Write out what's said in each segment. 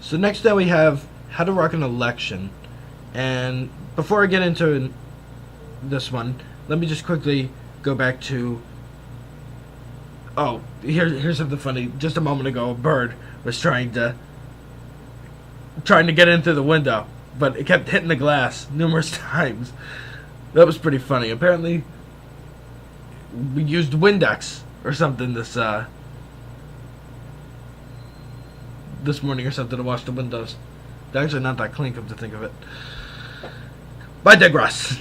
So next up we have how to rock an election. And before I get into this one, let me just quickly go back to... Oh, here's something funny. Just a moment ago, a bird was trying to get in through the window, but it kept hitting the glass numerous times. That was pretty funny. Apparently, we used Windex or something this morning or something to wash the windows. They're actually not that clean, come to think of it. But I digress.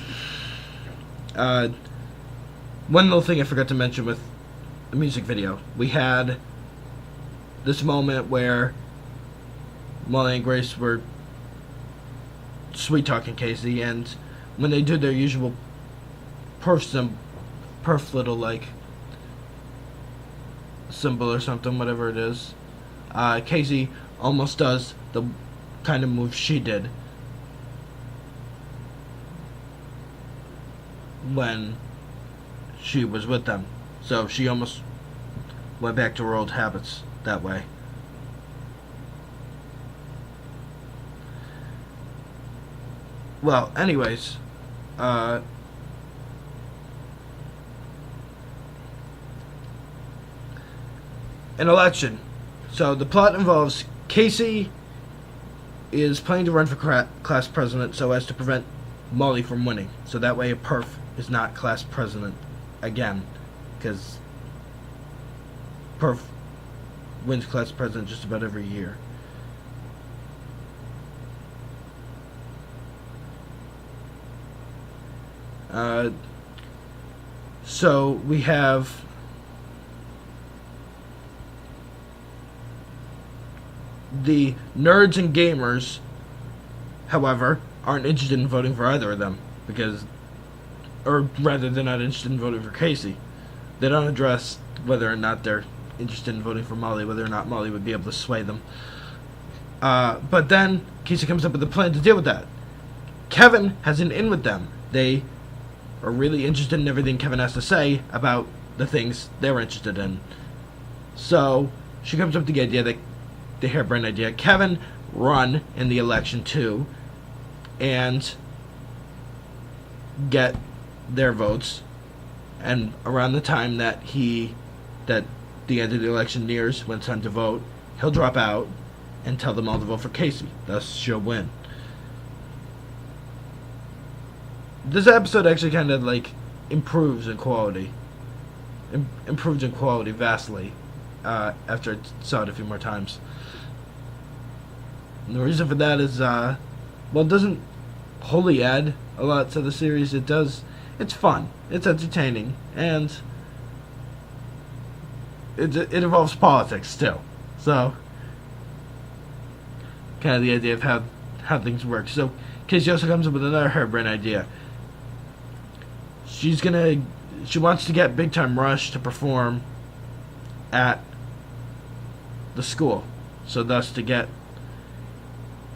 One little thing I forgot to mention with the music video. We had this moment where Molly and Grace were sweet-talking Casey, and when they do their usual perf little, like, symbol or something, whatever it is, Casey almost does the kind of move she did when she was with them. So she almost went back to her old habits that way. Well, anyways, an election. So the plot involves Casey is planning to run for class president so as to prevent Molly from winning. So that way a perf is not class president again. Because perf wins class president just about every year. So we have the nerds and gamers, however, aren't interested in voting for either of them because, or rather, they're not interested in voting for Casey. They don't address whether or not they're interested in voting for Molly, whether or not Molly would be able to sway them. But then Casey comes up with a plan to deal with that. Kevin has an in with them. They are really interested in everything Kevin has to say about the things they're interested in. So she comes up with the idea, that the harebrained idea, Kevin run in the election too and get their votes. And around the time that the end of the election nears, when it's time to vote, he'll drop out and tell them all to vote for Casey. Thus, she'll win. This episode actually kind of like improves in quality. Improves in quality vastly after I saw it a few more times. And the reason for that is, well, it doesn't wholly add a lot to the series. It does. It's fun. It's entertaining, and it involves politics still. So, kind of the idea of how things work. So, Casey also comes up with another harebrained idea. She wants to get Big Time Rush to perform at the school, so thus to get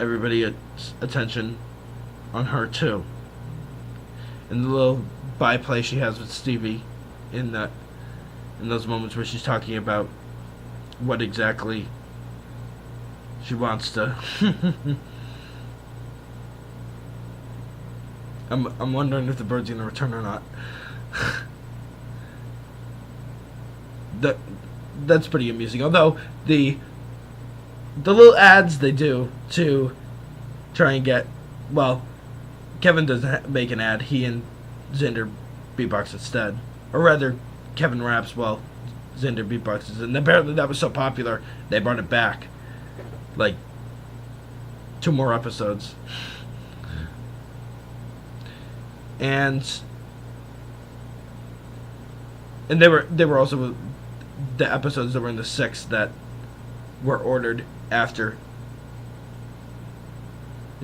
everybody's attention on her too. And the little byplay she has with Stevie in those moments where she's talking about what exactly she wants to. I'm wondering if the bird's gonna return or not. That's pretty amusing. Although the little ads they do to try and get, well, Kevin doesn't make an ad. He and Xander beatbox instead, or rather, Kevin raps while Xander beatboxes. And apparently that was so popular they brought it back, like 2 more episodes. And they were also the episodes that were in the 6 that were ordered after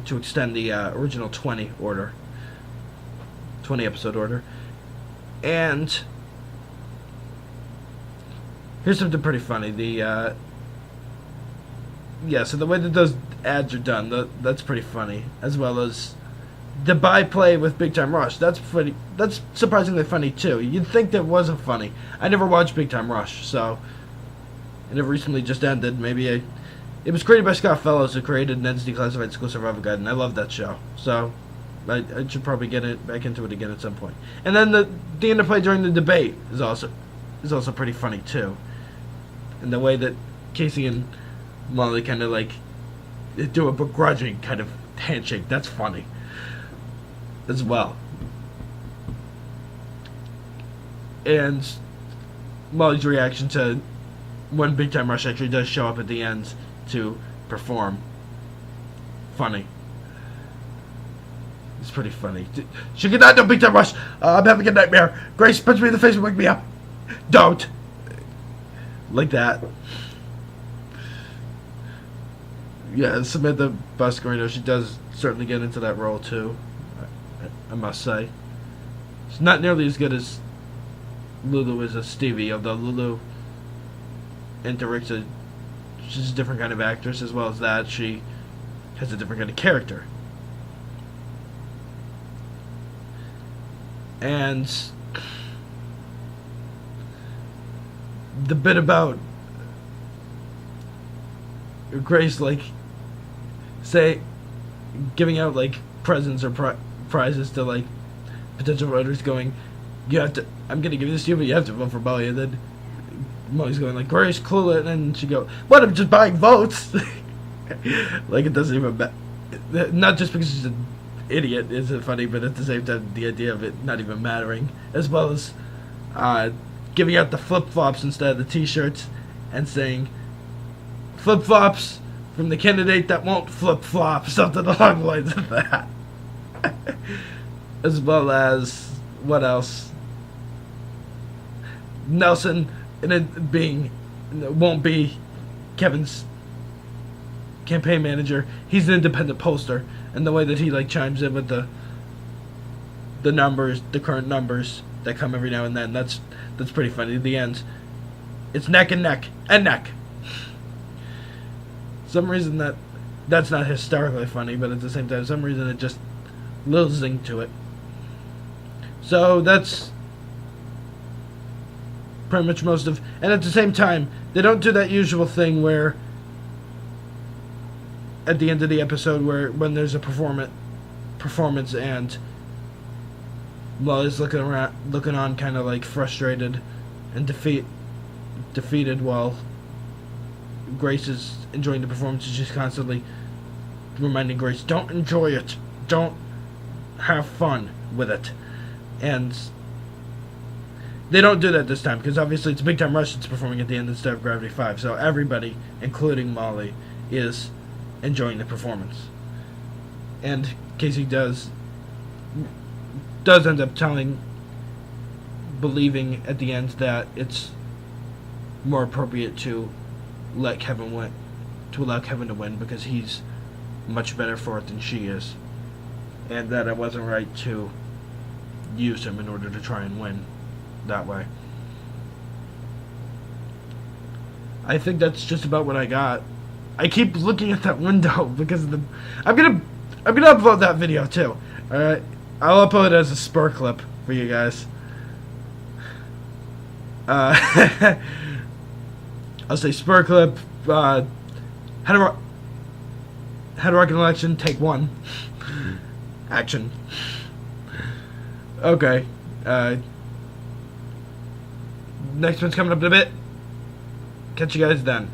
to extend the original 20 episode order. And here's something pretty funny. So the way that those ads are done, that's pretty funny, as well as the byplay with Big Time Rush. That's surprisingly funny too. You'd think that wasn't funny. I never watched Big Time Rush, so it recently just ended. Maybe it was created by Scott Fellows, who created Ned's Declassified School Survival Guide, and I love that show. So I should probably get it back into it again at some point. And then the interplay during the debate is also pretty funny too. And the way that Casey and Molly kind of like do a begrudging kind of handshake, that's funny as well. And Molly's reaction to when Big Time Rush actually does show up at the end to perform, funny. It's pretty funny. She cannot do Big Time Rush. I'm having a nightmare. Grace, punch me in the face and wake me up. Don't. Like that. Yeah, Samantha Boscarino, she does certainly get into that role too, I must say. She's not nearly as good as Lulu is as Stevie, although Lulu and Derixa, she's a different kind of actress. As well as that, she has a different kind of character. And the bit about Grace, like, say, giving out, like, presents or prizes to, like, potential voters, going, you have to, I'm going to give this to you, but you have to vote for Molly. And then Molly's going, like, Grace, cool it. And then she go, what, I'm just buying votes? Like, it doesn't even matter. Not just because she's an idiot isn't funny, but at the same time, the idea of it not even mattering. As well as giving out the flip-flops instead of the t-shirts and saying, flip-flops from the candidate that won't flip-flop, something along the lines of that. As well as, what else? Nelson, and it being, won't be Kevin's campaign manager. He's an independent pollster, and the way that he, like, chimes in with the numbers, the current numbers that come every now and then, that's pretty funny. At the end, it's neck and neck and neck. Some reason that's not hysterically funny, but at the same time, some reason it just a little zing to it. So that's pretty much most of. And at the same time, they don't do that usual thing where at the end of the episode, where when there's a performance and Molly's looking on, kind of like frustrated and defeated, while Grace is enjoying the performance, and she's constantly reminding Grace, don't enjoy it, don't have fun with it. And they don't do that this time, because obviously it's Big Time Rush that's performing at the end instead of Gravity 5, so everybody, including Molly, is enjoying the performance. And Casey does end up believing at the end that it's more appropriate to allow Kevin to win, because he's much better for it than she is, and that it wasn't right to use him in order to try and win that way. I think that's just about what I got. I keep looking at that window because of I'm gonna upload that video too. Alright, I'll upload it as a spur clip for you guys. I'll say spur clip. How to rock an election, take 1. Action. Okay. Next one's coming up in a bit. Catch you guys then.